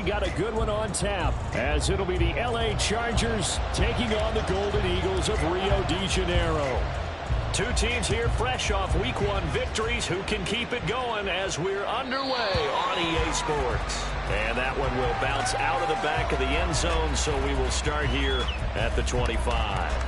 we got a good one on tap, as it'll be the LA Chargers taking on the Golden Eagles of Rio de Janeiro. Two teams here fresh off Week 1 victories who can keep it going as we're underway on EA Sports. And that one will bounce out of the back of the end zone, so we will start here at the 25.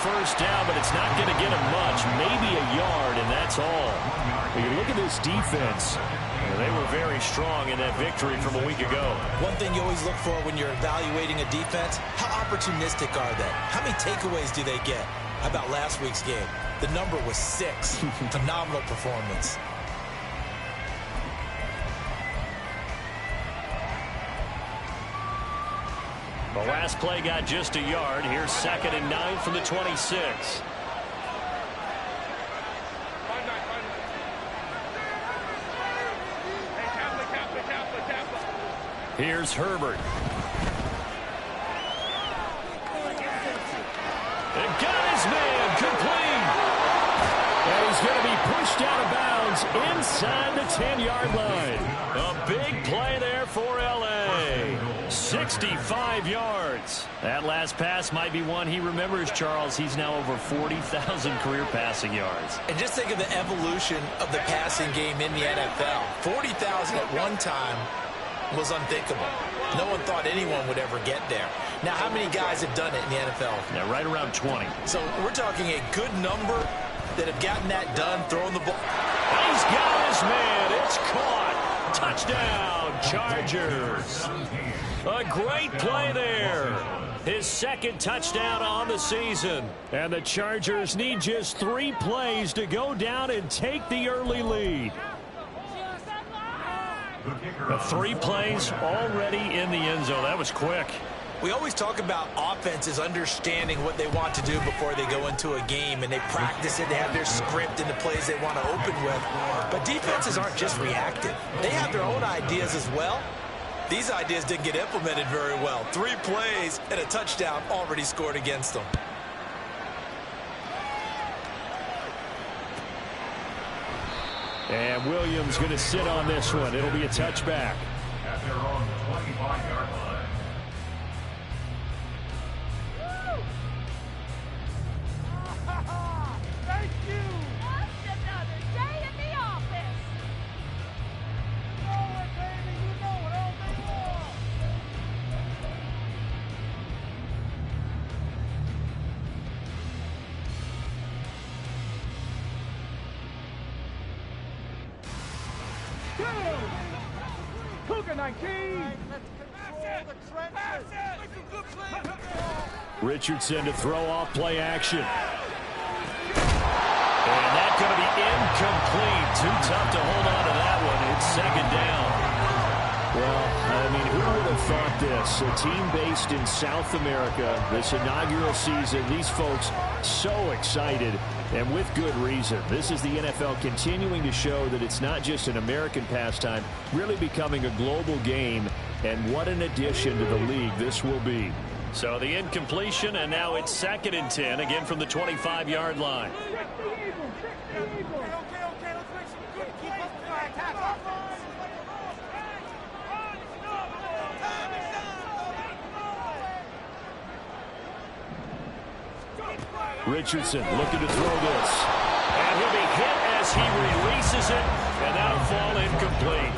First down, but it's not going to get him much. Maybe a yard, and that's all. You look at this defense. They were very strong in that victory from a week ago. One thing you always look for when you're evaluating a defense, how opportunistic are they? How many takeaways do they get? How about last week's game? The number was 6. Phenomenal performance. The last play got just a yard. Here's 2nd and 9 from the 26. Here's Herbert. And got his man complete. And he's going to be pushed out of bounds inside the 10-yard line. A big play there for LA. 65 yards. That last pass might be one he remembers, Charles. He's now over 40,000 career passing yards. And just think of the evolution of the passing game in the NFL. 40,000 at one time was unthinkable. No one thought anyone would ever get there. Now, how many guys have done it in the NFL? Yeah, right around 20. So we're talking a good number that have gotten that done, throwing the ball. He's got his man. It's caught. Touchdown, Chargers. A great play there. His 2nd touchdown on the season. And the Chargers need just 3 plays to go down and take the early lead. 3 plays already in the end zone. That was quick. We always talk about offenses understanding what they want to do before they go into a game, and they practice it. They have their script and the plays they want to open with. But defenses aren't just reactive. They have their own ideas as well. These ideas didn't get implemented very well. 3 plays and a touchdown already scored against them. And Williams going to sit on this one. It'll be a touchback. At their own 25-yard line. Thank you. Just another day in the office. You know it, baby. You know it all day long. Cougar 19. Richardson to throw off play action. And that's going to be incomplete. Too tough to hold on to that one. It's 2nd down. Well, I mean, who would have thought this? A team based in South America, this inaugural season, these folks so excited, and with good reason. This is the NFL continuing to show that it's not just an American pastime, really becoming a global game, and what an addition to the league this will be. So the incompletion, and now it's 2nd and 10, again from the 25-yard line. Richardson looking to throw this. And he'll be hit as he releases it, and that'll fall incomplete.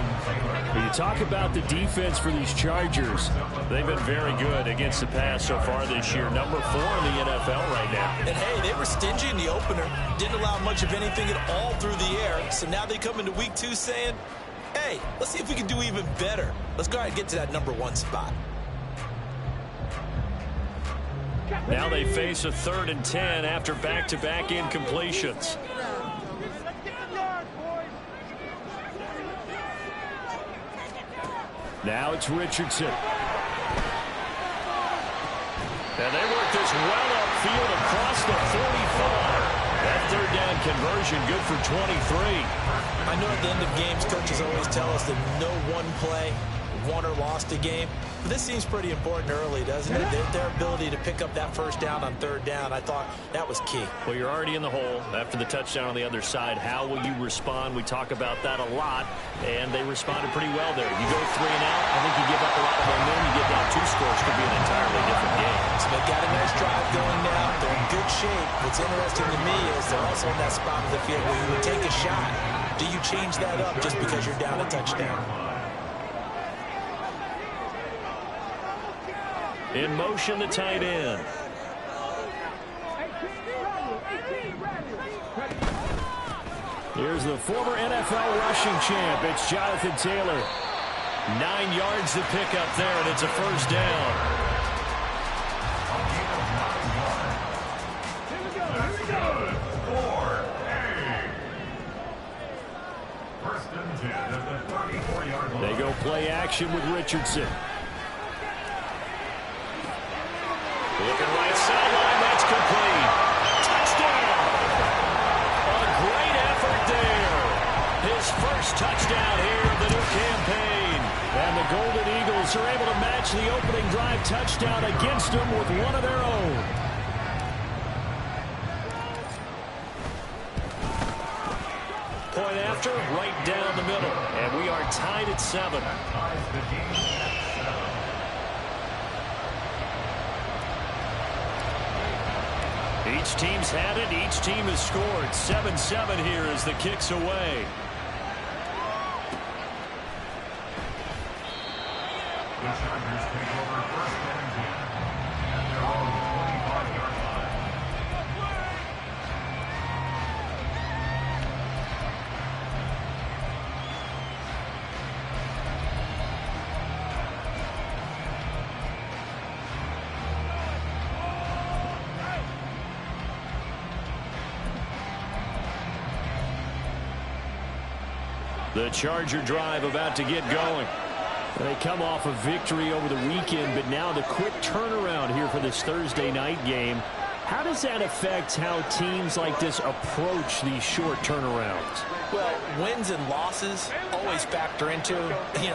When you talk about the defense for these Chargers, they've been very good against the pass so far this year. Number 4 in the NFL right now. And, hey, they were stingy in the opener. Didn't allow much of anything at all through the air. So now they come into week 2 saying, hey, let's see if we can do even better. Let's go ahead and get to that number 1 spot. Now they face a 3rd and 10 after back-to-back incompletions. Now it's Richardson. And they work this well field across the 45. That third down conversion good for 23. I know at the end of games, coaches always tell us that no one play won or lost a game. But this seems pretty important early, doesn't it? Their ability to pick up that first down on third down, I thought that was key. Well, you're already in the hole after the touchdown on the other side. How will you respond? We talk about that a lot, and they responded pretty well there. You go 3 and out, I think you give up a lot of momentum. You get down 2 scores, could be an entirely different game. So they've got a nice drive going now. They're in good shape. What's interesting to me is they're also in that spot of the field where you would take a shot. Do you change that up just because you're down a touchdown? In motion, the tight end. Here's the former NFL rushing champ. It's Jonathan Taylor. 9 yards to pick up there, and it's a first down. They go play action with Richardson. Looking right sideline, that's complete. Touchdown! A great effort there. His first touchdown here of the new campaign. And the Golden Eagles are able to match the opening drive touchdown against them with one of their own. Point after, right down the middle. And we are tied at 7. Each team's had it. Each team has scored. 7-7 here as the kick's away. The Chargers take over first and 10 at their own 25-yard line. The Charger drive about to get going. They come off a victory over the weekend, but now the quick turnaround here for this Thursday night game. How does that affect how teams like this approach these short turnarounds? Well, wins and losses always factor into,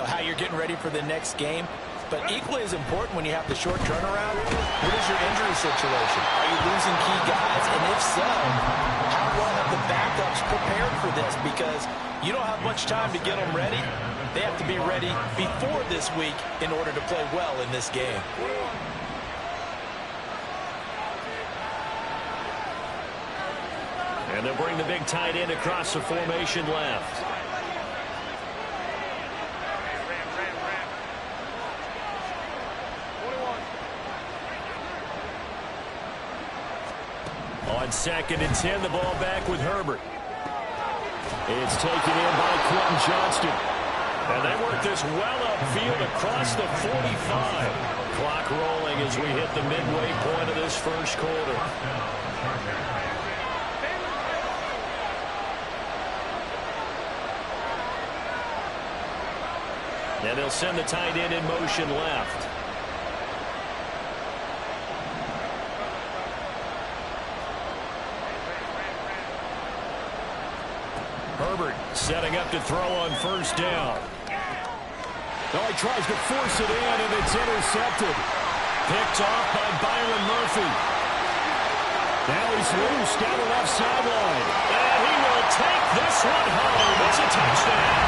how you're getting ready for the next game. But equally as important when you have the short turnaround, what is your injury situation? Are you losing key guys? And if so, how well have the backups prepared for this? Because you don't have much time to get them ready. They have to be ready before this week in order to play well in this game. And they'll bring the big tight end across the formation left. On 2nd and 10, the ball back with Herbert. It's taken in by Quentin Johnston. And they work this well upfield across the 45. Clock rolling as we hit the midway point of this first quarter. And they'll send the tight end in motion left. Herbert setting up to throw on first down. Oh, he tries to force it in, and it's intercepted. Picked off by Byron Murphy. Now he's loose down the left sideline. And he will take this one home. It's a touchdown.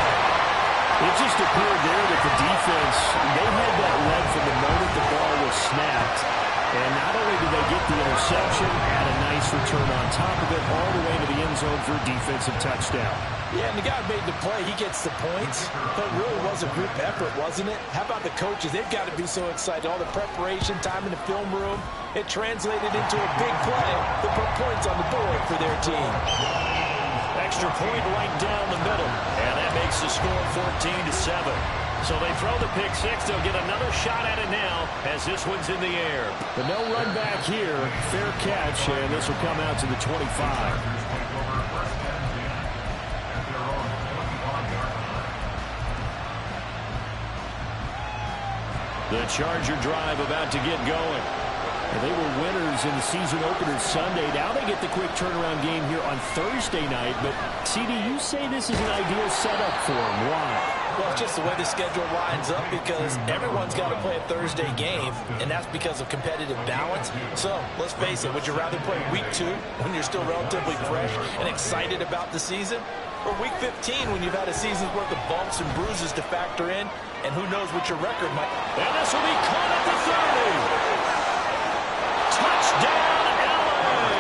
It just appeared there that the defense, they had that lead from the moment the ball was snapped. And not only did they get the interception, had a nice return on top of it, all the way to the end zone for a defensive touchdown. Yeah, and the guy made the play. He gets the points. But it really was a group effort, wasn't it? How about the coaches? They've got to be so excited. All the preparation, time in the film room, it translated into a big play that put points on the board for their team. Extra point right down the middle. And that makes the score 14-7. So they throw the pick six. They'll get another shot at it now as this one's in the air. But no run back here. Fair catch, and this will come out to the 25. The Charger drive about to get going. And they were winners in the season opener Sunday. Now they get the quick turnaround game here on Thursday night. But, CD, you say this is an ideal setup for them. Why? Well, it's just the way the schedule lines up because everyone's got to play a Thursday game, and that's because of competitive balance. So, let's face it, would you rather play week 2 when you're still relatively fresh and excited about the season? Or week 15 when you've had a season's worth of bumps and bruises to factor in, and who knows what your record might... And this will be caught at the 30. Touchdown, LA!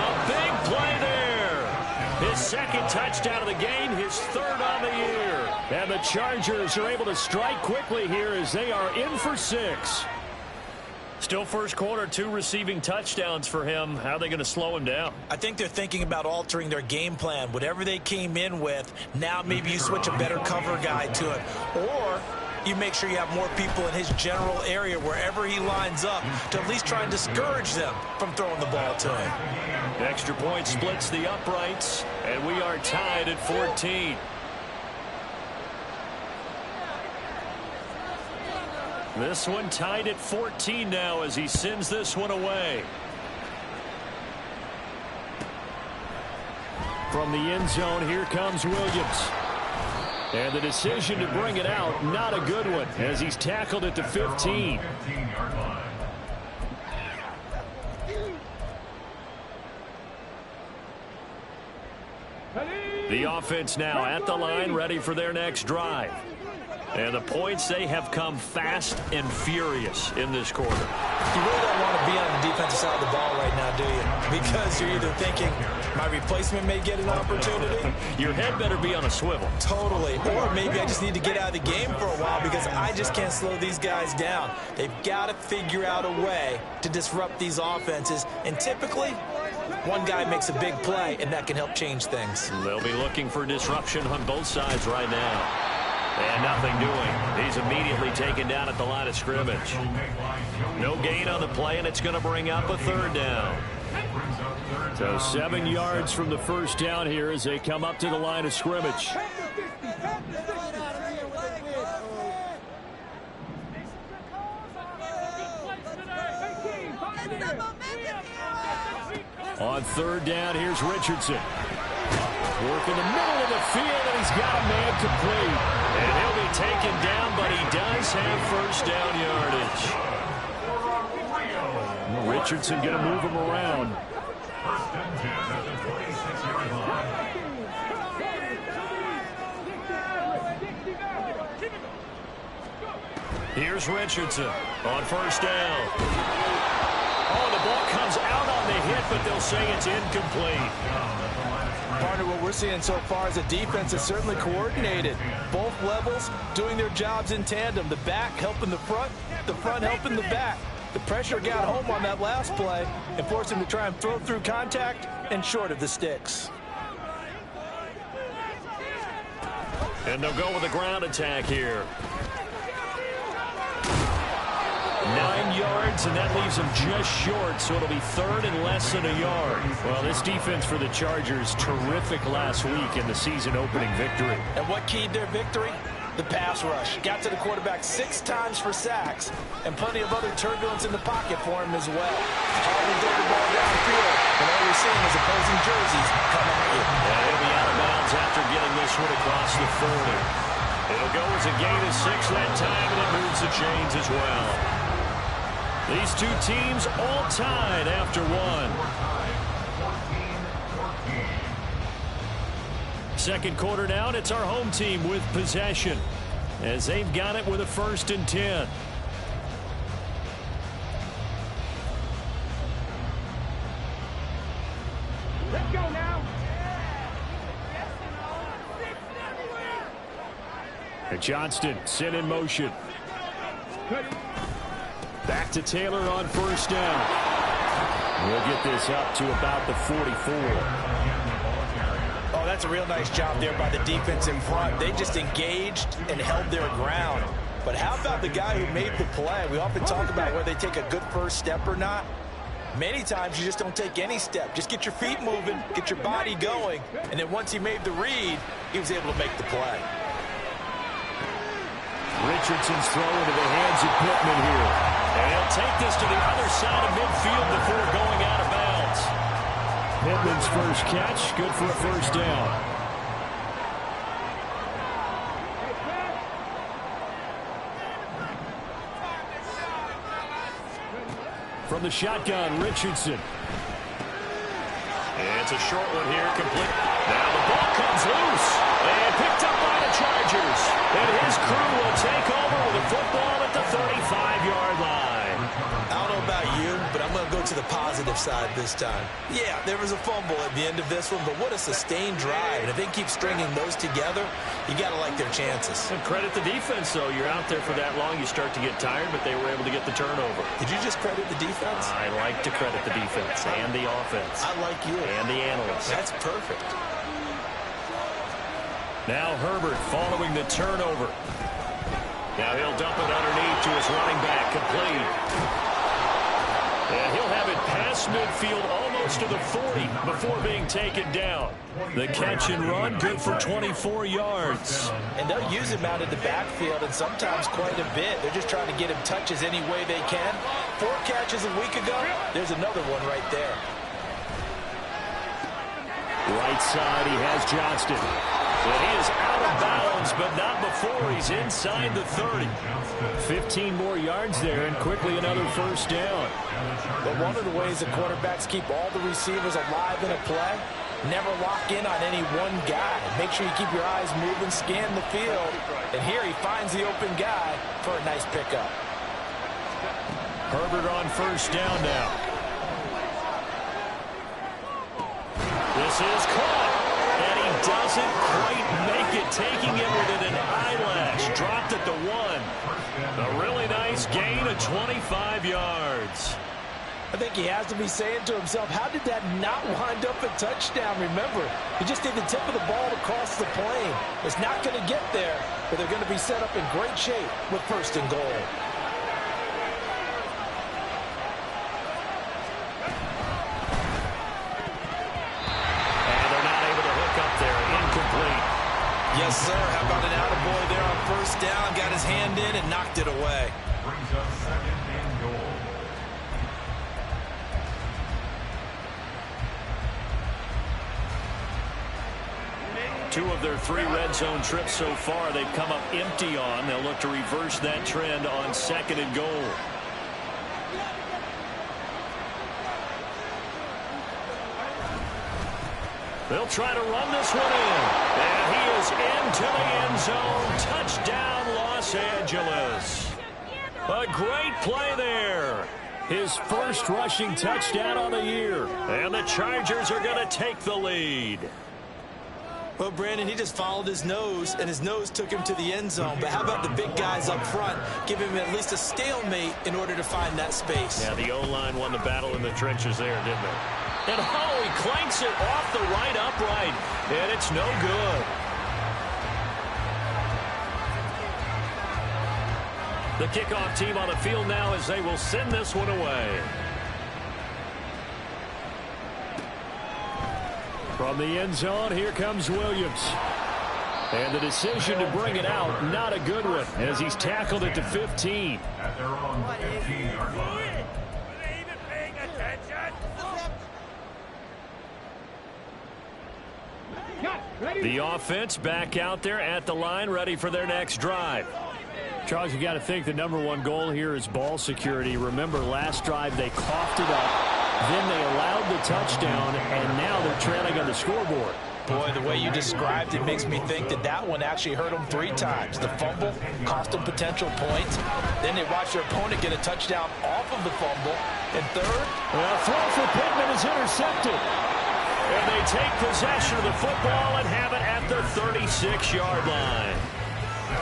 A big play there. His second touchdown of the game, his third on the year. And the Chargers are able to strike quickly here as they are in for 6. Still first quarter, 2 receiving touchdowns for him. How are they going to slow him down? I think they're thinking about altering their game plan. Whatever they came in with, now maybe you switch a better cover guy to it. Or you make sure you have more people in his general area wherever he lines up to at least try and discourage them from throwing the ball to him. Extra point splits the uprights, and we are tied at 14. This one tied at 14 now as he sends this one away. From the end zone, here comes Williams. And the decision to bring it out, not a good one, as he's tackled at the 15. The offense now at the line, ready for their next drive. And the points, they have come fast and furious in this quarter. You really don't want to be on the defensive side of the ball right now, do you? Because you're either thinking, my replacement may get an opportunity. Your head better be on a swivel. Totally. Or maybe I just need to get out of the game for a while because I just can't slow these guys down. They've got to figure out a way to disrupt these offenses. And typically, one guy makes a big play, and that can help change things. They'll be looking for disruption on both sides right now. And nothing doing. He's immediately taken down at the line of scrimmage. No gain on the play, and it's going to bring up a 3rd down. So 7 yards from the first down here as they come up to the line of scrimmage. On 3rd down, here's Richardson. Working the middle of the field, and he's got a man complete. And he'll be taken down, but he does have first down yardage. Richardson going to move him around. Here's Richardson on first down. Oh, the ball comes out on the hit, but they'll say it's incomplete. Partner, what we're seeing so far is the defense is certainly coordinated. Both levels doing their jobs in tandem. The back helping the front helping the back. The pressure got home on that last play and forced him to try and throw through contact and short of the sticks. And they'll go with a ground attack here. 9 yards, and that leaves them just short, so it'll be 3rd and less than a yard. Well, this defense for the Chargers, terrific last week in the season-opening victory. And what keyed their victory? The pass rush. Got to the quarterback 6 times for sacks, and plenty of other turbulence in the pocket for him as well. Hard to throw the ball downfield, and all you're seeing is opposing jerseys come at you. Yeah, he'll be out of bounds after getting this one across the 40. It'll go as a gain of 6 that time, and it moves the chains as well. These two teams all tied after one. Second quarter now, and it's our home team with possession as they've got it with a 1st and 10. Let's go now. And Johnston sent in motion. Back to Taylor on first down. We'll get this up to about the 44. Oh, that's a real nice job there by the defense in front. They just engaged and held their ground. But how about the guy who made the play? We often talk about whether they take a good first step or not. Many times you just don't take any step. Just get your feet moving, get your body going, and then once he made the read, he was able to make the play. Richardson's throw into the hands of Pittman here. And he'll take this to the other side of midfield before going out of bounds. Pittman's first catch, good for a first down. From the shotgun, Richardson. And it's a short one here, complete. Now the ball comes loose and picked up by the Chargers. And his crew will take over with a football at the 35-yard line. I don't know about you, but I'm going to go to the positive side this time. Yeah, there was a fumble at the end of this one, but what a sustained drive. And if they keep stringing those together, you got to like their chances. And credit the defense, though. You're out there for that long, you start to get tired, but they were able to get the turnover. Did you just credit the defense? I like to credit the defense and the offense. I like you. And the analysts. That's perfect. Now Herbert following the turnover. Now he'll dump it underneath to his running back, complete. And he'll have it past midfield almost to the 40 before being taken down. The catch and run, good for 24 yards. And they'll use him out of the backfield, and sometimes quite a bit. They're just trying to get him touches any way they can. 4 catches a week ago, there's another one right there. Right side, he has Johnston. And he is out of bounds, but not before he's inside the 30. 15 more yards there, and quickly another first down. But one of the ways the quarterbacks keep all the receivers alive in a play, never lock in on any one guy. Make sure you keep your eyes moving, scan the field. And here he finds the open guy for a nice pickup. Herbert on first down now. This is caught. And he doesn't quite make it, taking it within an eyelash. Dropped at the 1. A really nice gain of 25 yards. I think he has to be saying to himself, how did that not wind up a touchdown? Remember, he just did the tip of the ball across the plane. It's not going to get there, but they're going to be set up in great shape with first and goal. Yes, sir. How about an attaboy there on first down? Got his hand in and knocked it away. Brings up second and goal. Two of their 3 red zone trips so far they've come up empty on. They'll look to reverse that trend on second and goal. They'll try to run this one in. And he is into the end zone. Touchdown, Los Angeles. A great play there. His first rushing touchdown on the year. And the Chargers are going to take the lead. Well, Brandon, he just followed his nose, and his nose took him to the end zone. But how about the big guys up front, giving him at least a stalemate in order to find that space? Yeah, the O-line won the battle in the trenches there, didn't they? And he clanks it off the right upright, and it's no good. The kickoff team on the field now as they will send this one away. From the end zone, here comes Williams. And the decision to bring it out, not a good one, as he's tackled it to 15. At their own 15-yard line. The offense back out there at the line, ready for their next drive. Charles, you got to think the #1 goal here is ball security. Remember, last drive they coughed it up, then they allowed the touchdown, and now they're trailing on the scoreboard. Boy, the way you described it makes me think that one actually hurt them 3 times. The fumble cost them potential points. Then they watch their opponent get a touchdown off of the fumble. And third, well, throw for Pittman is intercepted. And they take possession of the football and have it at the 36-yard line.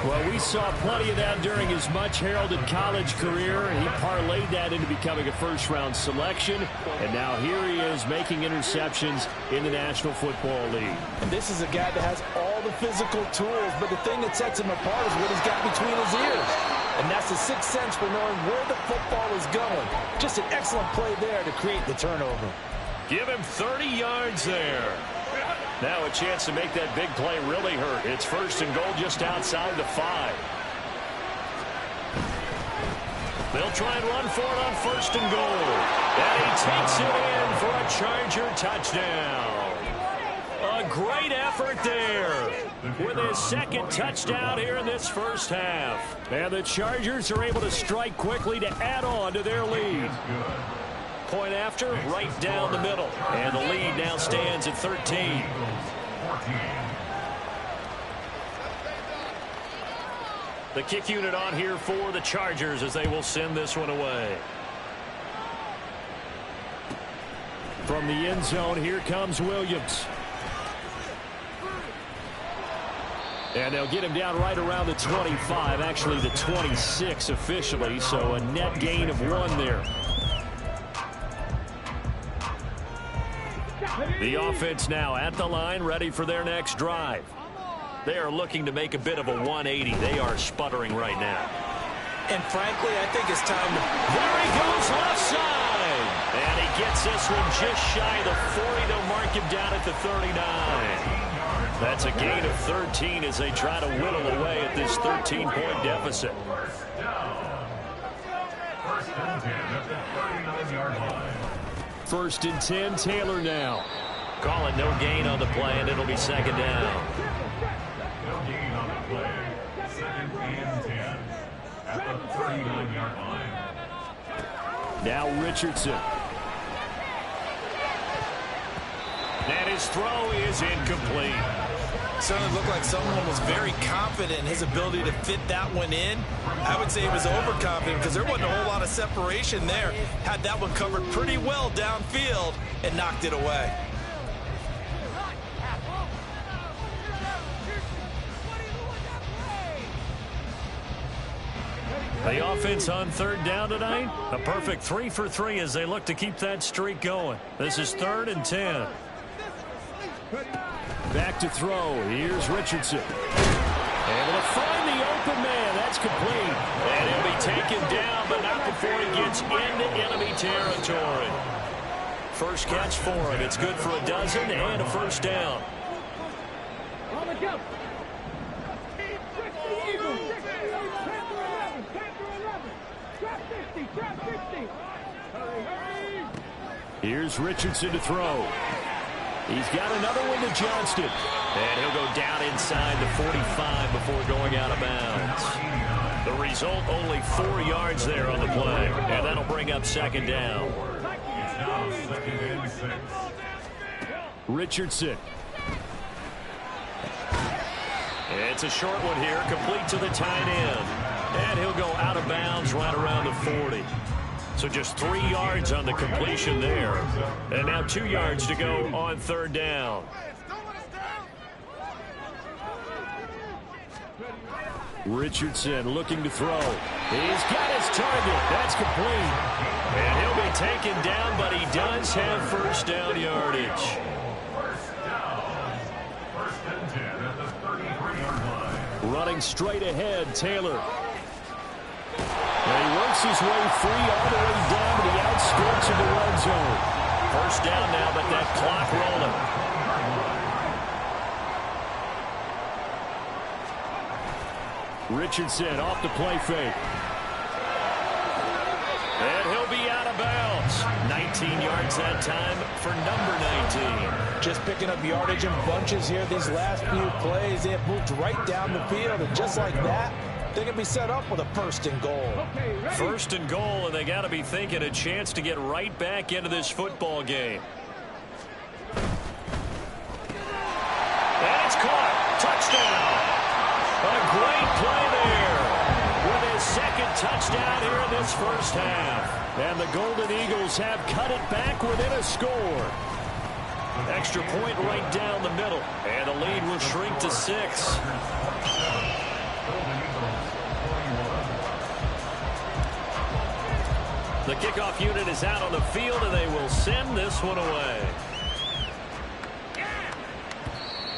Well, we saw plenty of that during his much-heralded college career. He parlayed that into becoming a first-round selection. And now here he is making interceptions in the National Football League. And this is a guy that has all the physical tools, but the thing that sets him apart is what he's got between his ears. And that's the sixth sense for knowing where the football is going. Just an excellent play there to create the turnover. Give him 30 yards there. Now a chance to make that big play really hurt. It's first and goal just outside the 5. They'll They'll try and run for it on 1st and goal. And he takes it in for a Charger touchdown. A great effort there with his 2nd touchdown here in this first half. And the Chargers are able to strike quickly to add on to their lead. Point after, right down the middle. And the lead now stands at 13. The kick unit on here for the Chargers as they will send this one away. From the end zone, here comes Williams. And they'll get him down right around the 25, actually the 26 officially, so a net gain of 1 there. The offense now at the line, ready for their next drive. They are looking to make a bit of a 180. They are sputtering right now. And frankly, I think it's time to... There he goes left side. And he gets this one just shy of the 40. They'll mark him down at the 39. That's a gain of 13 as they try to whittle away at this 13-point deficit. First and 10, Taylor now. Calling no gain on the play, and it'll be 2nd down. No gain on the play. 2nd and 10 at the 39-yard line. Now Richardson. And his throw is incomplete. Certainly looked like someone was very confident in his ability to fit that one in. I would say he was overconfident because there wasn't a whole lot of separation there. Had that one covered pretty well downfield and knocked it away. The offense on 3rd down tonight. A perfect 3 for 3 as they look to keep that streak going. This is 3rd and 10. Back to throw. Here's Richardson. Able to find the open man. That's complete. And he'll be taken down, but not before he gets into enemy territory. First catch for him. It's good for a dozen and a 1st down. Here's Richardson to throw. He's got another one to Johnston. And he'll go down inside the 45 before going out of bounds. The result, only 4 yards there on the play. And that'll bring up 2nd down. It's now 2nd and 6. Richardson. It's a short one here, complete to the tight end. And he'll go out of bounds right around the 40. So just 3 yards on the completion there. And now 2 yards to go on 3rd down. Richardson looking to throw. He's got his target. That's complete. And he'll be taken down, but he does have 1st down yardage. 1st down. 1st and 10 at the 33-yard line. Running straight ahead, Taylor. And he works his way free all the way down to the outskirts of the red zone. 1st down now, but that clock rolling. Richardson off the play fake. And he'll be out of bounds. 19 yards that time for number 19. Just picking up yardage in bunches here these last few plays. They have moved right down the field, and just like that, they can be set up with a 1st and goal. 1st and goal, and they got to be thinking a chance to get right back into this football game. And it's caught. Touchdown. A great play there with his 2nd touchdown here in this first half. And the Golden Eagles have cut it back within a score. Extra point right down the middle. And the lead will shrink to 6. The kickoff unit is out on the field, and they will send this one away.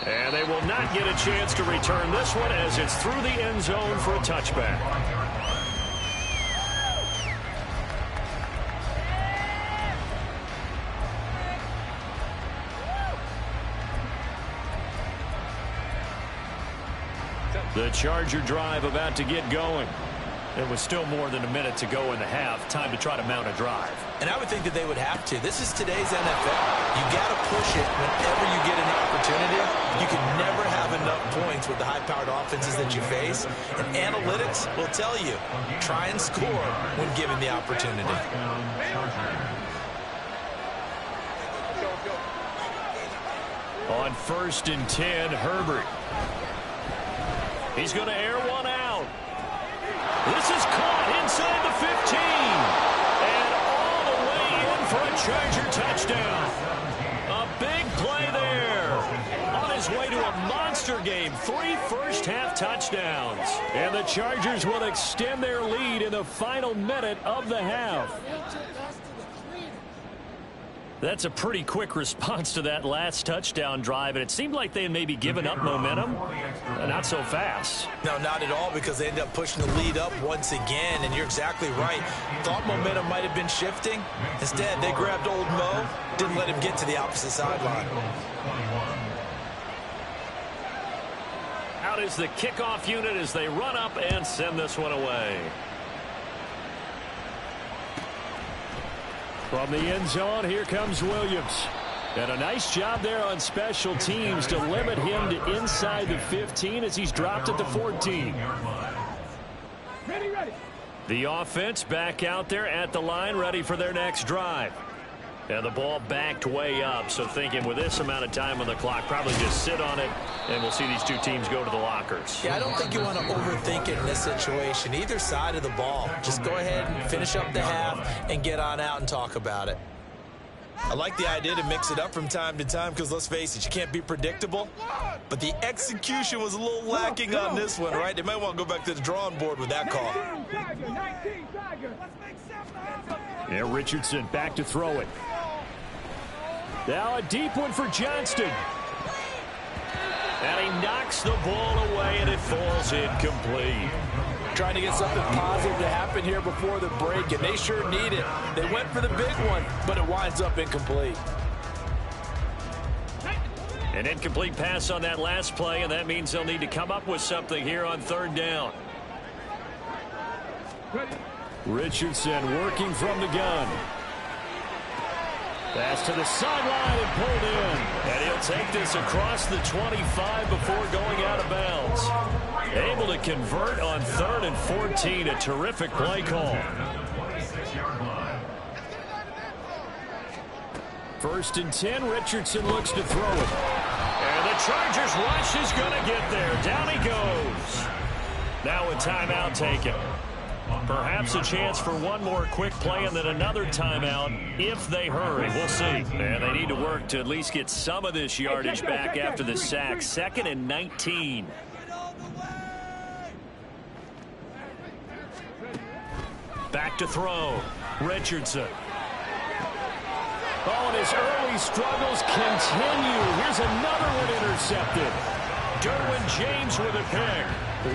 And they will not get a chance to return this one as it's through the end zone for a touchback. The Charger drive about to get going. It was still more than a minute to go in the half. Time to try to mount a drive. And I would think that they would have to. This is today's NFL. You got to push it whenever you get an opportunity. You can never have enough points with the high-powered offenses that you face. And analytics will tell you, try and score when given the opportunity. On 1st and 10, Herbert. He's going to air one out. This is caught inside the 15. And all the way in for a Charger touchdown. A big play there. On his way to a monster game. 3 first-half touchdowns. And the Chargers will extend their lead in the final minute of the half. That's a pretty quick response to that last touchdown drive, and it seemed like they had maybe given up momentum. Not so fast. No, not at all, because they ended up pushing the lead up once again, and you're exactly right. Thought momentum might have been shifting. Instead, they grabbed old Mo, didn't let him get to the opposite sideline. Out is the kickoff unit as they run up and send this one away. From the end zone, here comes Williams. And a nice job there on special teams to limit him to inside the 15 as he's dropped at the 14. The offense back out there at the line, ready for their next drive. And the ball backed way up, so thinking with this amount of time on the clock, probably just sit on it, and we'll see these two teams go to the lockers. Yeah, I don't think you want to overthink it in this situation. Either side of the ball. Just go ahead and finish up the half and get on out and talk about it. I like the idea to mix it up from time to time because, let's face it, you can't be predictable. But the execution was a little lacking on this one, right? They might want to go back to the drawing board with that call. Yeah, Richardson back to throw it. Now a deep one for Johnston. And he knocks the ball away, and it falls incomplete. Trying to get something positive to happen here before the break, and they sure need it. They went for the big one, but it winds up incomplete. An incomplete pass on that last play, and that means they'll need to come up with something here on 3rd down. Richardson working from the gun. Pass to the sideline and pulled in. And he'll take this across the 25 before going out of bounds. Able to convert on 3rd and 14. A terrific play call. 1st and 10. Richardson looks to throw it. And the Chargers rush is going to get there. Down he goes. Now a timeout taken. Perhaps a chance for one more quick play and then another timeout if they hurry. We'll see. And they need to work to at least get some of this yardage back after the sack. 2nd and 19. Back to throw. Richardson. Oh, and his early struggles continue. Here's another one intercepted. Derwin James with a pick.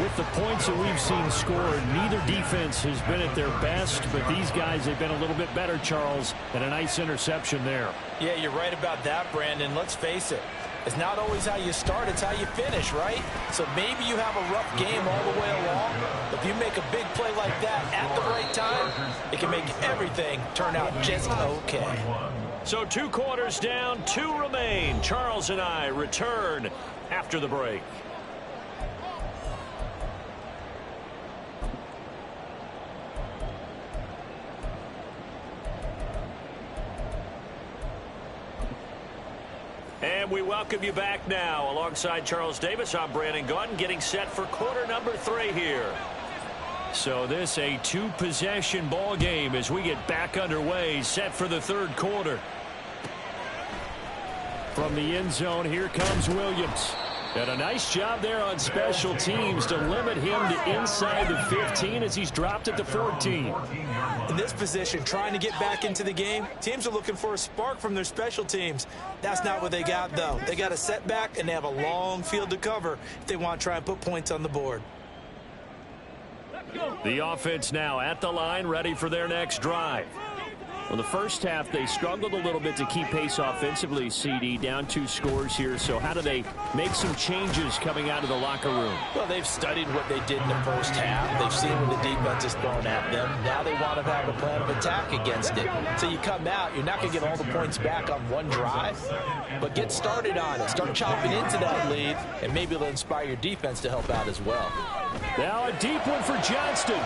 With the points that we've seen scored, neither defense has been at their best, but these guys have been a little bit better, Charles, and a nice interception there. Yeah, you're right about that, Brandon. Let's face it. It's not always how you start, it's how you finish, right? So maybe you have a rough game all the way along, but if you make a big play like that at the right time, it can make everything turn out just okay. So 2 quarters down, 2 remain. Charles and I return after the break. And we welcome you back now. Alongside Charles Davis, I'm Brandon Gaudin, getting set for quarter number 3 here. So this a 2-possession ball game as we get back underway, set for the 3rd quarter. From the end zone, here comes Williams. And a nice job there on special teams to limit him to inside the 15 as he's dropped at the 14. In this position, trying to get back into the game, teams are looking for a spark from their special teams. That's not what they got, though. They got a setback, and they have a long field to cover if they want to try and put points on the board. The offense now at the line, ready for their next drive. Well, the first half, they struggled a little bit to keep pace offensively, CD, down 2 scores here. So how do they make some changes coming out of the locker room? Well, they've studied what they did in the first half. They've seen what the defense is throwing at them. Now they want to have a plan of attack against it. So you come out, you're not going to get all the points back on one drive, but get started on it. Start chopping into that lead, and maybe it'll inspire your defense to help out as well. Now a deep one for Johnston.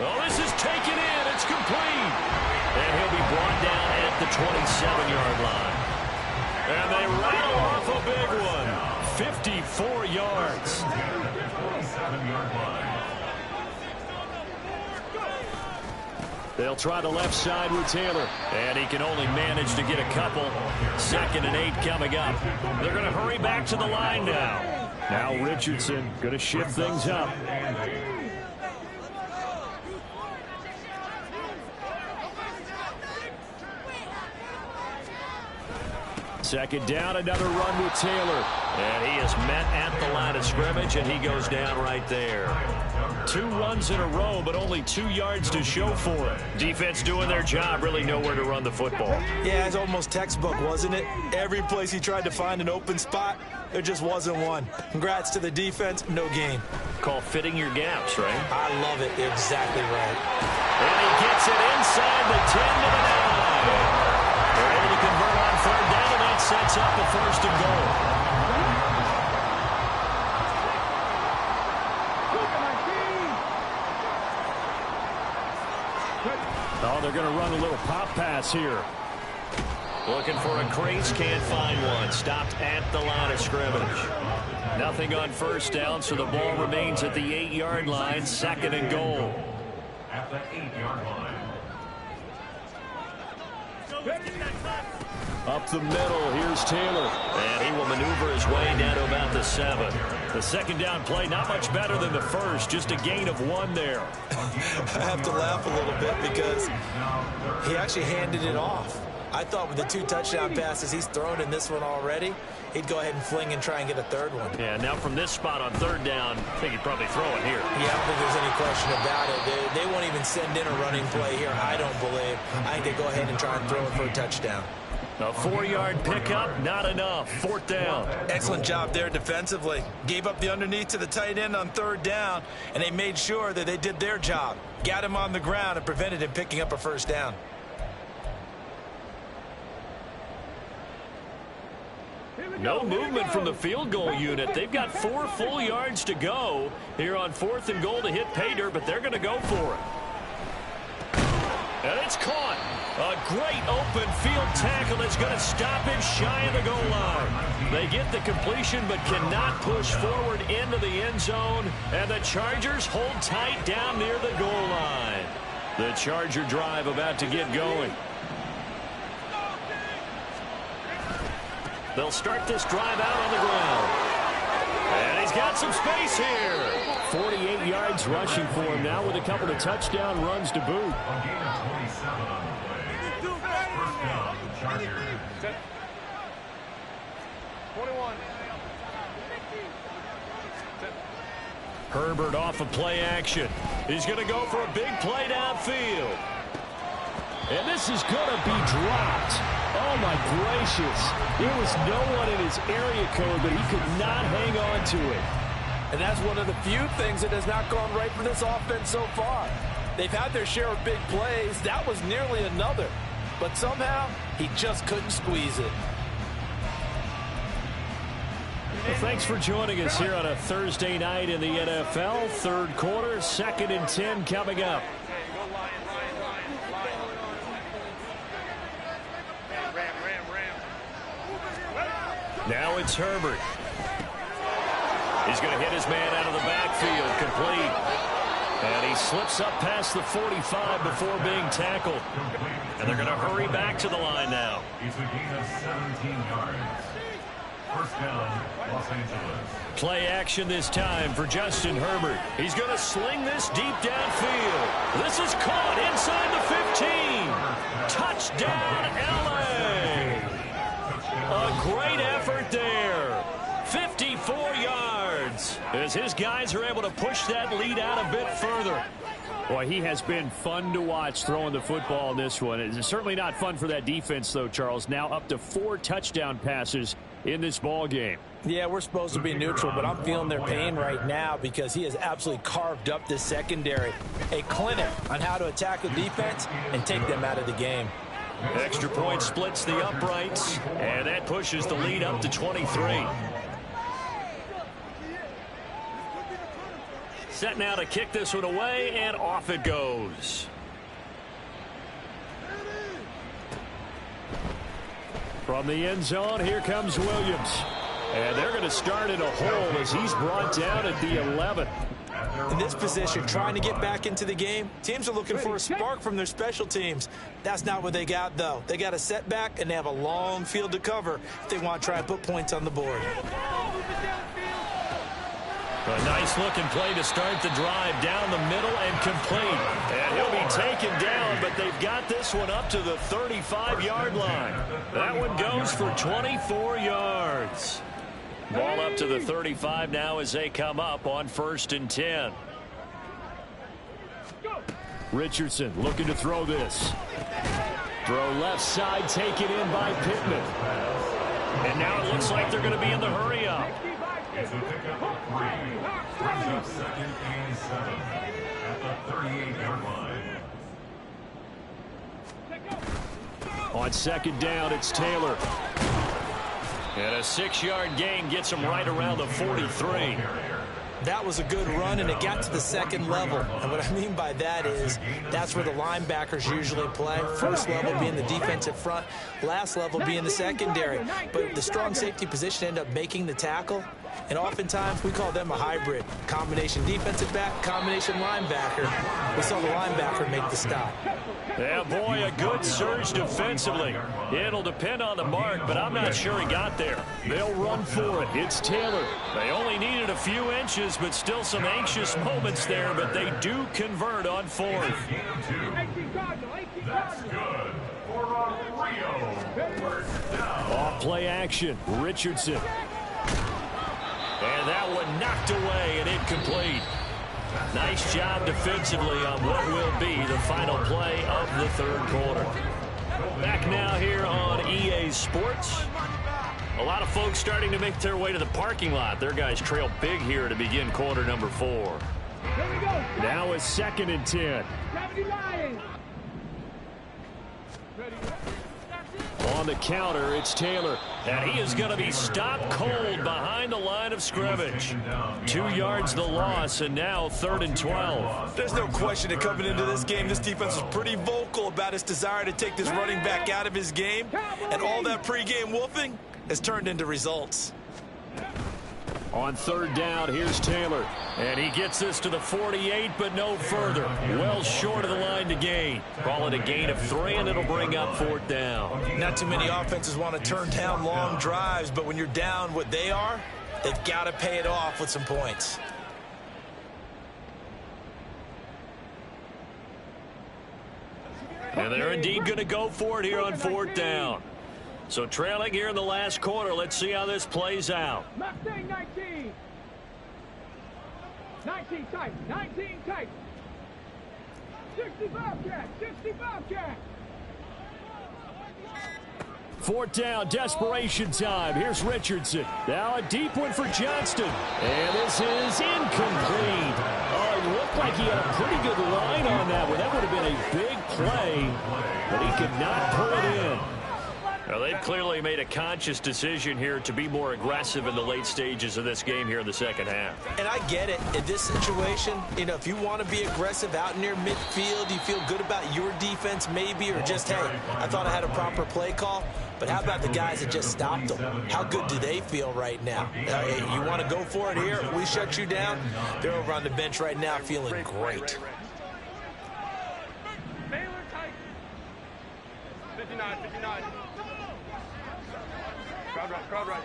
Oh, this is taken in. It's complete. And he'll be brought down at the 27-yard line. And they rattle off a big one. 54 yards. 27-yard line. They'll try the left side with Taylor. And he can only manage to get a couple. 2nd and 8 coming up. They're going to hurry back to the line now. Now Richardson going to shift things up. 2nd down, another run with Taylor. And he is met at the line of scrimmage, and he goes down right there. 2 runs in a row, but only 2 yards to show for it. Defense doing their job, really nowhere to run the football. Yeah, it's almost textbook, wasn't it? Every place he tried to find an open spot, there just wasn't one. Congrats to the defense, no gain. Call fitting your gaps, right? I love it, exactly right. And he gets it inside the 10 to the 9. They're able to convert on 3rd down, and that sets up the 1st and goal. Oh, they're going to run a little pop pass here. Looking for a crease, can't find one. Stopped at the line of scrimmage. Nothing on 1st down, so the ball remains at the 8-yard line. 2nd and goal. At the 8-yard line. Up the middle, here's Taylor. And he will maneuver his way down to about the 7. The 2nd down play, not much better than the first. Just a gain of 1 there. I have to laugh a little bit because he actually handed it off. I thought with the 2 touchdown passes he's thrown in this one already, he'd go ahead and fling and try and get a 3rd one. Yeah, now from this spot on 3rd down, I think he'd probably throw it here. Yeah, I don't think there's any question about it. They won't even send in a running play here, I don't believe. I think they go ahead and try and throw it for a touchdown. A 4-yard pickup, not enough. 4th down. Excellent job there defensively. Gave up the underneath to the tight end on 3rd down, and they made sure that they did their job. Got him on the ground and prevented him picking up a 1st down. No movement from the field goal unit. They've got 4 full yards to go here on 4th and goal to hit pay dirt, but they're going to go for it. And it's caught. A great open field tackle that's going to stop him shy of the goal line. They get the completion but cannot push forward into the end zone, and the Chargers hold tight down near the goal line. The Charger drive about to get going. They'll start this drive out on the ground. And he's got some space here. 48 yards rushing for him now with a couple of touchdown runs to boot. A gain of 27 on the play. 1st down, Chargers. 21. Herbert off of play action. He's going to go for a big play downfield. And this is going to be dropped. Oh, my gracious. There was no one in his area code, but he could not hang on to it. And that's one of the few things that has not gone right for this offense so far. They've had their share of big plays. That was nearly another. But somehow, he just couldn't squeeze it. Well, thanks for joining us here on a Thursday night in the NFL. 3rd quarter, 2nd and 10 coming up. Now it's Herbert. He's going to hit his man out of the backfield, complete. And he slips up past the 45 before being tackled. And they're going to hurry back to the line now. It's a gain of 17 yards. 1st down, Los Angeles. Play action this time for Justin Herbert. He's going to sling this deep downfield. This is caught inside the 15. Touchdown, L.A. A great effort there. 54 yards as his guys are able to push that lead out a bit further. Boy, he has been fun to watch throwing the football in this one. It's certainly not fun for that defense, though, Charles. Now up to 4 touchdown passes in this ball game. Yeah, we're supposed to be neutral, but I'm feeling their pain right now because he has absolutely carved up this secondary. A clinic on how to attack the defense and take them out of the game. Extra point splits the uprights, and that pushes the lead up to 23. Set now to kick this one away, and off it goes. From the end zone, here comes Williams. And they're going to start in a hole as he's brought down at the 11. In this position, trying to get back into the game, teams are looking for a spark from their special teams. That's not what they got, though. They got a setback, and they have a long field to cover if they want to try and put points on the board. A nice-looking play to start the drive down the middle and complete. And he'll be taken down, but they've got this one up to the 35-yard line. That one goes for 24 yards. Ball up to the 35 now as they come up on 1st and 10. Richardson looking to throw this. Throw left side, taken in by Pittman. And now it looks like they're going to be in the hurry-up. It's a pickup of 3. Brings up 2nd and 7 at the 38-yard line. On 2nd down, it's Taylor. And a 6-yard gain gets him right around the 43. That was a good run, and it got to the 2nd level. And what I mean by that is that's where the linebackers usually play. First level being the defensive front, last level being the secondary. But the strong safety position ended up making the tackle. And oftentimes we call them a hybrid. Combination defensive back, combination linebacker. We saw the linebacker make the stop. Yeah, boy, a good surge defensively. It'll depend on the mark, but I'm not sure he got there. They'll run for it. It's Taylor. They only needed a few inches, but still some anxious moments there, but they do convert on 4th. That's good for a Rio 1st down. Off play action, Richardson. And that one knocked away and incomplete. Nice job defensively on what will be the final play of the 3rd quarter. Back now here on EA Sports. A lot of folks starting to make their way to the parking lot. Their guys trail big here to begin quarter number 4. Now it's 2nd and 10. On the counter, it's Taylor. And he is going to be stopped cold behind the line of scrimmage. 2 yards the loss, and now 3rd and 12. There's no question that coming into this game, this defense was pretty vocal about its desire to take this running back out of his game. And all that pregame wolfing has turned into results. On 3rd down, here's Taylor. And he gets this to the 48, but no further. Well short of the line to gain. Call it a gain of 3, and it'll bring up 4th down. Not too many offenses want to turn down long drives, but when you're down what they are, they've got to pay it off with some points. And they're indeed going to go for it here on 4th down. So trailing here in the last quarter. Let's see how this plays out. Mustang 19. 19 tight. 19 tight. 65 cat. 65 cat. 4th down, desperation time. Here's Richardson. Now a deep one for Johnston. And this is incomplete. Oh, it looked like he had a pretty good line on that one. That would have been a big play, but he could not pull it in. Now, they've clearly made a conscious decision here to be more aggressive in the late stages of this game here in the 2nd half. And I get it. In this situation, you know, if you want to be aggressive out near midfield, you feel good about your defense maybe, or just, hey, I thought I had a proper play call. But how about the guys that just stopped them? How good do they feel right now? You want to go for it here? We shut you down. They're over on the bench right now feeling great. 59, 59. Crowd right.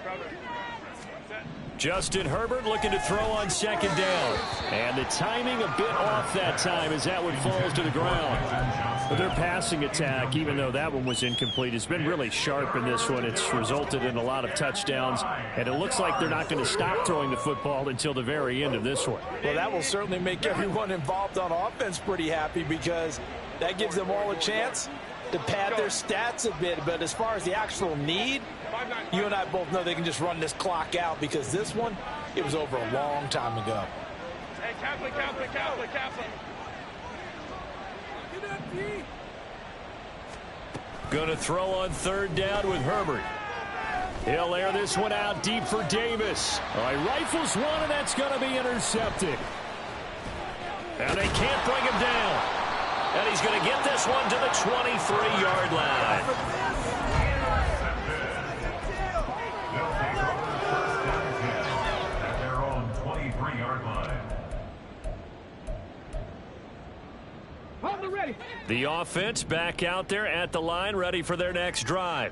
Justin Herbert looking to throw on 2nd down. And the timing a bit off that time as that one falls to the ground. But their passing attack, even though that one was incomplete, has been really sharp in this one. It's resulted in a lot of touchdowns, and it looks like they're not going to stop throwing the football until the very end of this one. Well, that will certainly make everyone involved on offense pretty happy, because that gives them all a chance to pad their stats a bit. But as far as the actual need, you and I both know they can just run this clock out, because this one, it was over a long time ago. Hey, Kaplan. Going to throw on third down with Herbert. He'll air this one out deep for Davis. All right, rifles one, and that's going to be intercepted. And they can't bring him down. And he's going to get this one to the 23-yard line. At their own 23-yard line. The offense back out there at the line, ready for their next drive.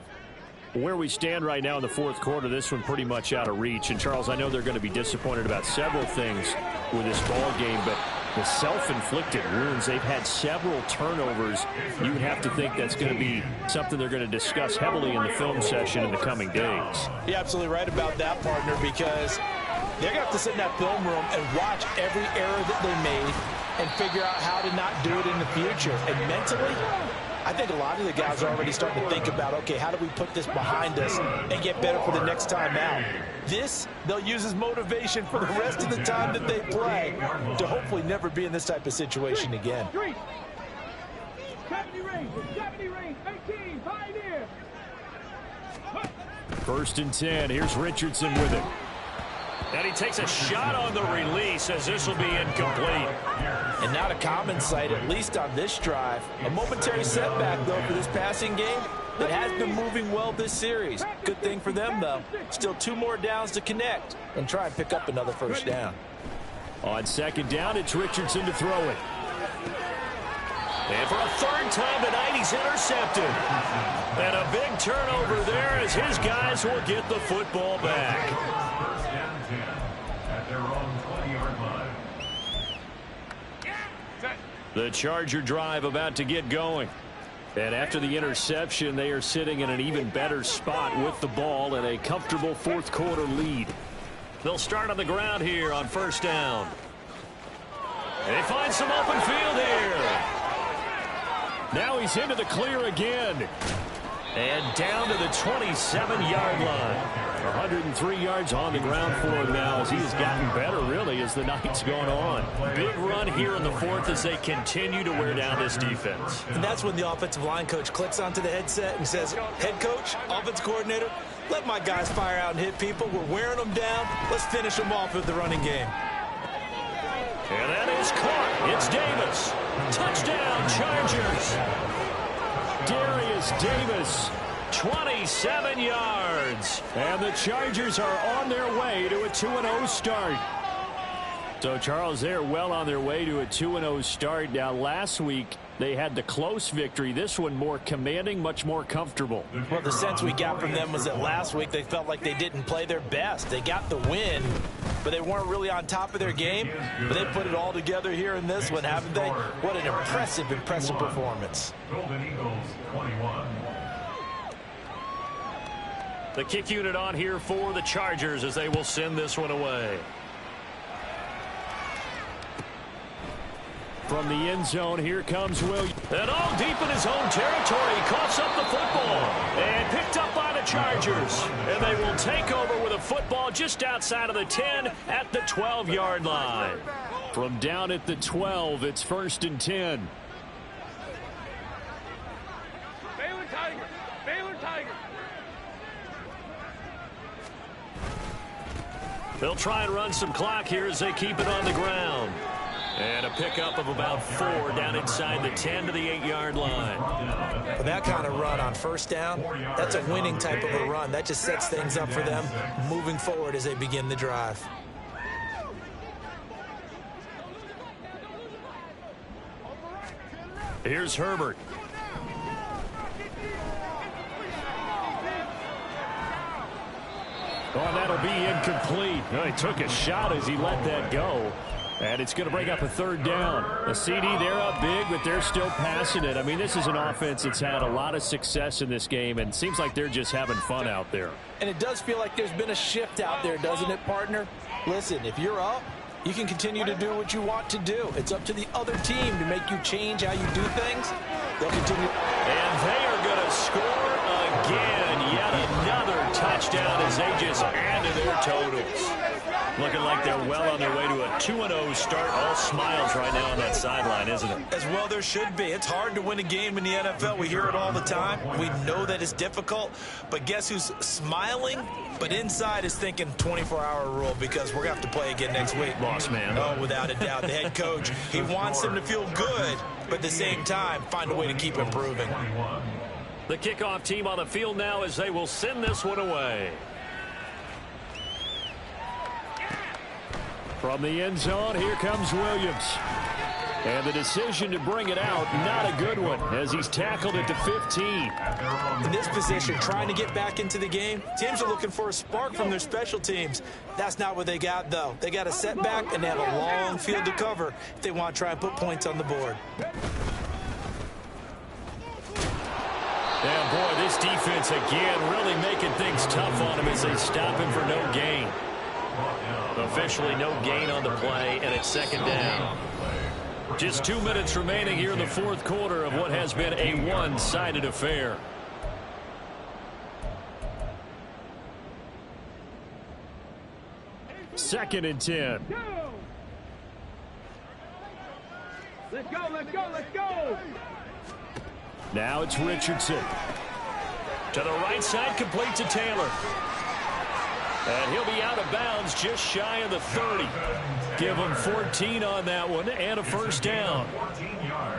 Where we stand right now in the fourth quarter, this one pretty much out of reach. And, Charles, I know they're going to be disappointed about several things with this ball game, but the self-inflicted wounds, they've had several turnovers. You would have to think that's going to be something they're going to discuss heavily in the film session in the coming days. You're absolutely right about that, partner, because they're going to have to sit in that film room and watch every error that they made and figure out how to not do it in the future. And mentally, I think a lot of the guys are already starting to think about, okay, how do we put this behind us and get better for the next time out? This, they'll use as motivation for the rest of the time that they play to hopefully never be in this type of situation again. 70 range, 18, pioneer. First and 10. Here's Richardson with it. And he takes a shot on the release, as this will be incomplete. And not a common sight, at least on this drive. A momentary setback, though, for this passing game that has been moving well this series. Good thing for them, though. Still 2 more downs to connect and try and pick up another first down. On second down, it's Richardson to throw it. And for a third time tonight, he's intercepted. And a big turnover there, as his guys will get the football back. First and 10 at their own 20-yard line. The Charger drive about to get going. And after the interception, they are sitting in an even better spot with the ball and a comfortable fourth quarter lead. They'll start on the ground here on first down. They find some open field here. Now he's into the clear again. And down to the 27-yard line. 103 yards on the ground for him now, as he has gotten better, really, as the night's gone on. Big run here in the fourth as they continue to wear down this defense. And that's when the offensive line coach clicks onto the headset and says, head coach, offense coordinator, let my guys fire out and hit people. We're wearing them down. Let's finish them off with the running game. And that is caught. It's Davis. Touchdown, Chargers. Darius Davis, 27 yards. And the Chargers are on their way to a 2-0 start. So, Charles, they're well on their way to a 2-0 start. Now, last week, they had the close victory. This one more commanding, much more comfortable. Well, the sense we got from them was that last week they felt like they didn't play their best. They got the win, but they weren't really on top of their game. But they put it all together here in this one, haven't they? What an impressive performance. Golden Eagles 21. The kick unit on here for the Chargers as they will send this one away. From the end zone, here comes Williams. And all deep in his own territory, he coughs up the football. And picked up by the Chargers. And they will take over with a football just outside of the 10 at the 12-yard line. From down at the 12, it's first and 10. Baylor Tiger. Baylor Tiger. They'll try and run some clock here as they keep it on the ground. And a pickup of about 4 down inside the 10 to the 8-yard line. With that kind of run on first down, that's a winning type of a run. That just sets things up for them moving forward as they begin the drive. Here's Herbert. Oh, that'll be incomplete. Oh, he took a shot as he let that go. And it's going to bring up a third down. A CD, they're up big, but they're still passing it. I mean, this is an offense that's had a lot of success in this game, and seems like they're just having fun out there. And it does feel like there's been a shift out there, doesn't it, partner? Listen, if you're up, you can continue to do what you want to do. It's up to the other team to make you change how you do things. They'll continue. And they are going to score again. Yet another touchdown as they just add to their totals. Looking like they're well on their way to a 2-0 start. All smiles right now on that sideline, isn't it? As well there should be. It's hard to win a game in the NFL. We hear it all the time. We know that it's difficult. But guess who's smiling? But inside is thinking 24-hour rule, because we're going to have to play again next week. Boss man. Oh, without a doubt. The head coach, he wants them to feel good, but at the same time, find a way to keep improving. The kickoff team on the field now as they will send this one away. From the end zone, here comes Williams. And the decision to bring it out, not a good one, as he's tackled it to 15. In this position, trying to get back into the game, teams are looking for a spark from their special teams. That's not what they got, though. They got a setback, and they have a long field to cover if they want to try and put points on the board. And boy, this defense again really making things tough on him as they stop him for no gain. Officially no gain on the play, and it's second down. Just 2 minutes remaining here in the fourth quarter of what has been a one-sided affair. Second and 10. Let's go, let's go, let's go! Now it's Richardson. To the right side, complete to Taylor. And he'll be out of bounds just shy of the 30. Give him 14 on that one and a first down.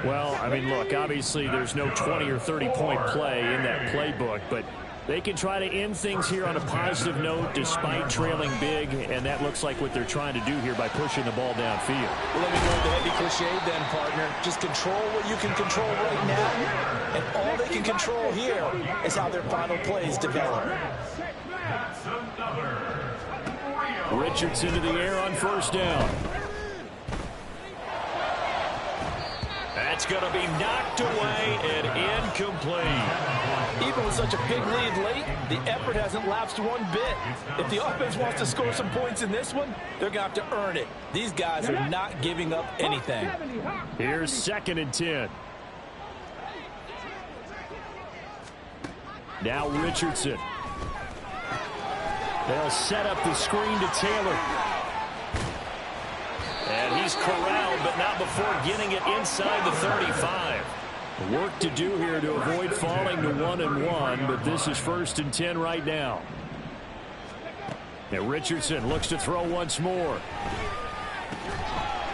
Well, I mean, look, obviously there's no 20 or 30-point play in that playbook, but they can try to end things here on a positive note despite trailing big, and that looks like what they're trying to do here by pushing the ball downfield. Well, let me go with the heavy cliche then, partner. Just control what you can control right now, and all they can control here is how their final plays develop. Richardson to the air on first down. That's going to be knocked away and incomplete. Even with such a big lead late, the effort hasn't lapsed one bit. If the offense wants to score some points in this one, they're going to have to earn it. These guys are not giving up anything. Here's second and 10. Now Richardson. They'll set up the screen to Taylor. And he's corralled, but not before getting it inside the 35. Work to do here to avoid falling to 1-1, but this is first and 10 right now. And Richardson looks to throw once more.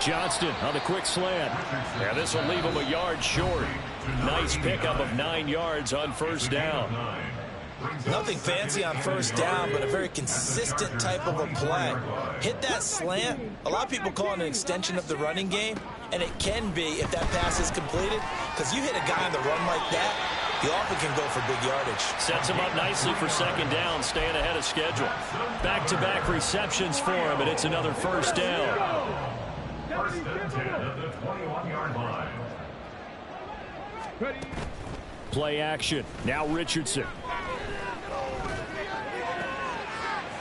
Johnston on the quick slant. And this will leave him a yard short. Nice pickup of 9 yards on first down. Nothing fancy on first down, but a very consistent type of a play. Hit that slant. A lot of people call it an extension of the running game, and it can be if that pass is completed, because you hit a guy on the run like that, you often can go for big yardage. Sets him up nicely for second down, staying ahead of schedule. Back-to-back receptions for him, and it's another first down. First and 10 at the 21-yard line. Play action. Now Richardson.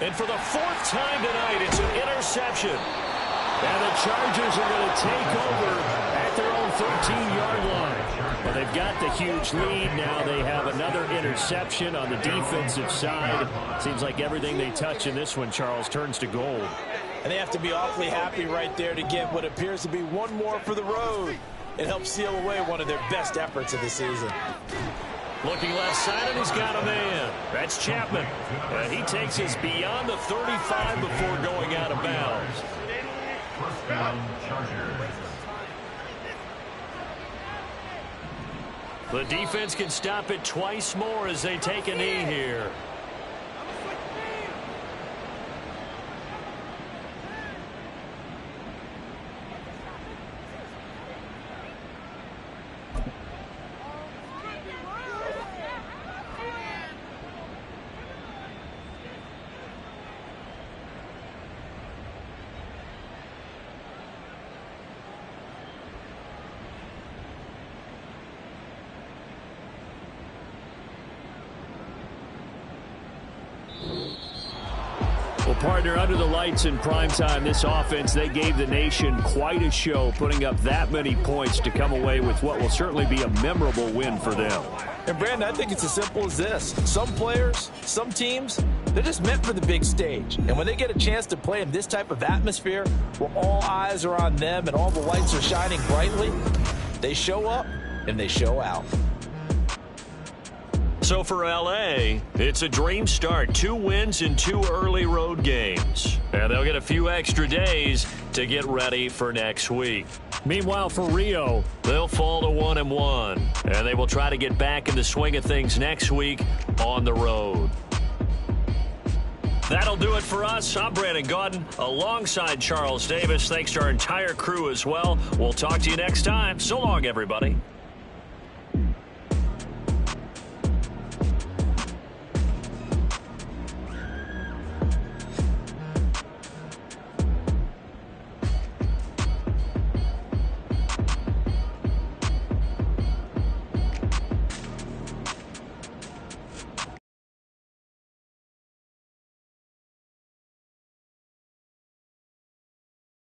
And for the fourth time tonight, it's an interception. And the Chargers are going to take over at their own 13-yard line. Well, they've got the huge lead. Now they have another interception on the defensive side. Seems like everything they touch in this one, Charles, turns to gold. And they have to be awfully happy right there to get what appears to be one more for the road. It helps seal away one of their best efforts of the season. Looking left side, and he's got a man. That's Chapman. And he takes us beyond the 35 before going out of bounds. First down, Chargers. The defense can stop it twice more as they take a knee here. Partner, under the lights in primetime, this offense, they gave the nation quite a show, putting up that many points to come away with what will certainly be a memorable win for them. And, Brandon, I think it's as simple as this. Some players, some teams, they're just meant for the big stage. And when they get a chance to play in this type of atmosphere where all eyes are on them and all the lights are shining brightly, they show up and they show out. So for L.A., it's a dream start. 2 wins in 2 early road games. And they'll get a few extra days to get ready for next week. Meanwhile, for Rio, they'll fall to 1-1. And they will try to get back in the swing of things next week on the road. That'll do it for us. I'm Brandon Gaudin alongside Charles Davis. Thanks to our entire crew as well. We'll talk to you next time. So long, everybody.